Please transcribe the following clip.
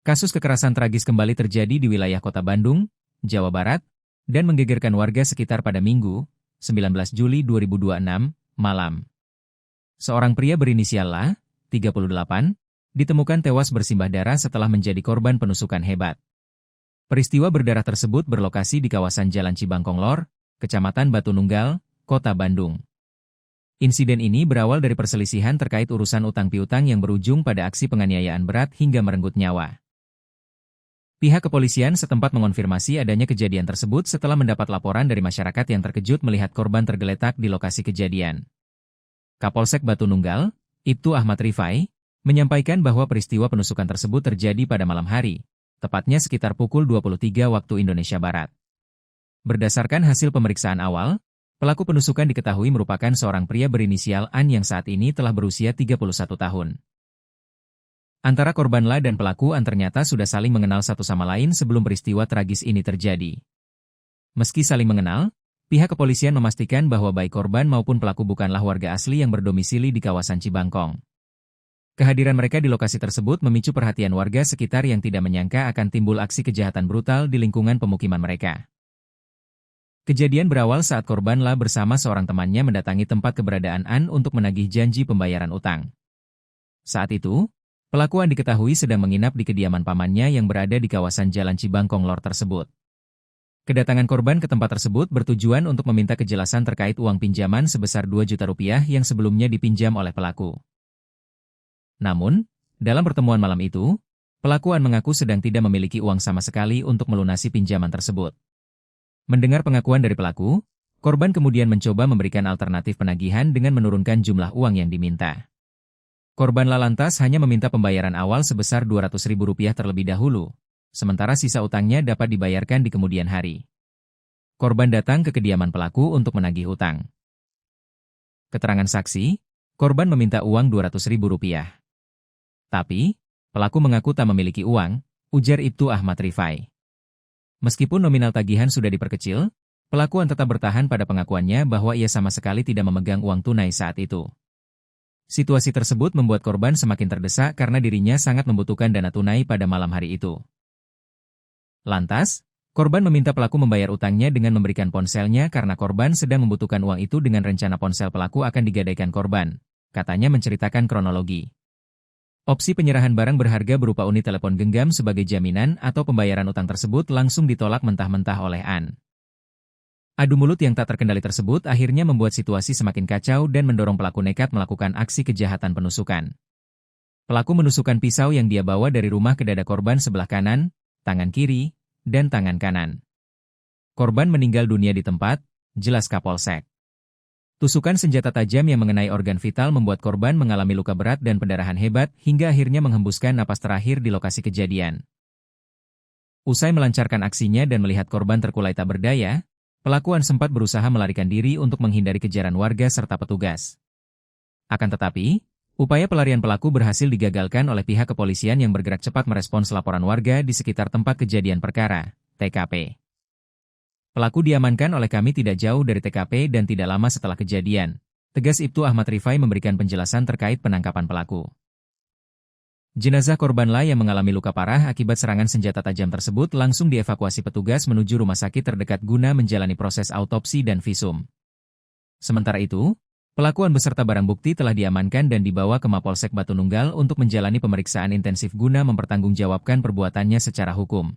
Kasus kekerasan tragis kembali terjadi di wilayah Kota Bandung, Jawa Barat, dan menggegerkan warga sekitar pada Minggu, 19 Juli 2026, malam. Seorang pria berinisial La, 38, ditemukan tewas bersimbah darah setelah menjadi korban penusukan hebat. Peristiwa berdarah tersebut berlokasi di kawasan Jalan Cibangkong Lor, Kecamatan Batu Nunggal, Kota Bandung. Insiden ini berawal dari perselisihan terkait urusan utang piutang yang berujung pada aksi penganiayaan berat hingga merenggut nyawa. Pihak kepolisian setempat mengonfirmasi adanya kejadian tersebut setelah mendapat laporan dari masyarakat yang terkejut melihat korban tergeletak di lokasi kejadian. Kapolsek Batu Nunggal, Ibtu Ahmad Rifai, menyampaikan bahwa peristiwa penusukan tersebut terjadi pada malam hari, tepatnya sekitar pukul 23 waktu Indonesia Barat. Berdasarkan hasil pemeriksaan awal, pelaku penusukan diketahui merupakan seorang pria berinisial An yang saat ini telah berusia 31 tahun. Antara korban La dan pelaku An ternyata sudah saling mengenal satu sama lain sebelum peristiwa tragis ini terjadi. Meski saling mengenal, pihak kepolisian memastikan bahwa baik korban maupun pelaku bukanlah warga asli yang berdomisili di kawasan Cibangkong. Kehadiran mereka di lokasi tersebut memicu perhatian warga sekitar yang tidak menyangka akan timbul aksi kejahatan brutal di lingkungan pemukiman mereka. Kejadian berawal saat korban La bersama seorang temannya mendatangi tempat keberadaan An untuk menagih janji pembayaran utang. Saat itu, pelaku An diketahui sedang menginap di kediaman pamannya yang berada di kawasan Jalan Cibangkong Lor tersebut. Kedatangan korban ke tempat tersebut bertujuan untuk meminta kejelasan terkait uang pinjaman sebesar 2 juta rupiah yang sebelumnya dipinjam oleh pelaku. Namun, dalam pertemuan malam itu, pelaku An mengaku sedang tidak memiliki uang sama sekali untuk melunasi pinjaman tersebut. Mendengar pengakuan dari pelaku, korban kemudian mencoba memberikan alternatif penagihan dengan menurunkan jumlah uang yang diminta. Korban La lantas hanya meminta pembayaran awal sebesar Rp200.000 terlebih dahulu, sementara sisa utangnya dapat dibayarkan di kemudian hari. Korban datang ke kediaman pelaku untuk menagih hutang. Keterangan saksi, korban meminta uang Rp200.000. Tapi, pelaku mengaku tak memiliki uang, ujar Ibtu Ahmad Rifai. Meskipun nominal tagihan sudah diperkecil, pelaku tetap bertahan pada pengakuannya bahwa ia sama sekali tidak memegang uang tunai saat itu. Situasi tersebut membuat korban semakin terdesak karena dirinya sangat membutuhkan dana tunai pada malam hari itu. Lantas, korban meminta pelaku membayar utangnya dengan memberikan ponselnya karena korban sedang membutuhkan uang itu dengan rencana ponsel pelaku akan digadaikan korban, katanya menceritakan kronologi. Opsi penyerahan barang berharga berupa unit telepon genggam sebagai jaminan atau pembayaran utang tersebut langsung ditolak mentah-mentah oleh An. Adu mulut yang tak terkendali tersebut akhirnya membuat situasi semakin kacau dan mendorong pelaku nekat melakukan aksi kejahatan penusukan. Pelaku menusukkan pisau yang dia bawa dari rumah ke dada korban sebelah kanan, tangan kiri, dan tangan kanan. Korban meninggal dunia di tempat, jelas Kapolsek. Tusukan senjata tajam yang mengenai organ vital membuat korban mengalami luka berat dan pendarahan hebat hingga akhirnya menghembuskan napas terakhir di lokasi kejadian. Usai melancarkan aksinya dan melihat korban terkulai tak berdaya, pelaku sempat berusaha melarikan diri untuk menghindari kejaran warga serta petugas. Akan tetapi, upaya pelarian pelaku berhasil digagalkan oleh pihak kepolisian yang bergerak cepat merespons laporan warga di sekitar tempat kejadian perkara, TKP. Pelaku diamankan oleh kami tidak jauh dari TKP dan tidak lama setelah kejadian, tegas Ibtu Ahmad Rifai memberikan penjelasan terkait penangkapan pelaku. Jenazah korban La yang mengalami luka parah akibat serangan senjata tajam tersebut langsung dievakuasi petugas menuju rumah sakit terdekat guna menjalani proses autopsi dan visum. Sementara itu, pelaku beserta barang bukti telah diamankan dan dibawa ke Mapolsek Batu Nunggal untuk menjalani pemeriksaan intensif guna mempertanggungjawabkan perbuatannya secara hukum.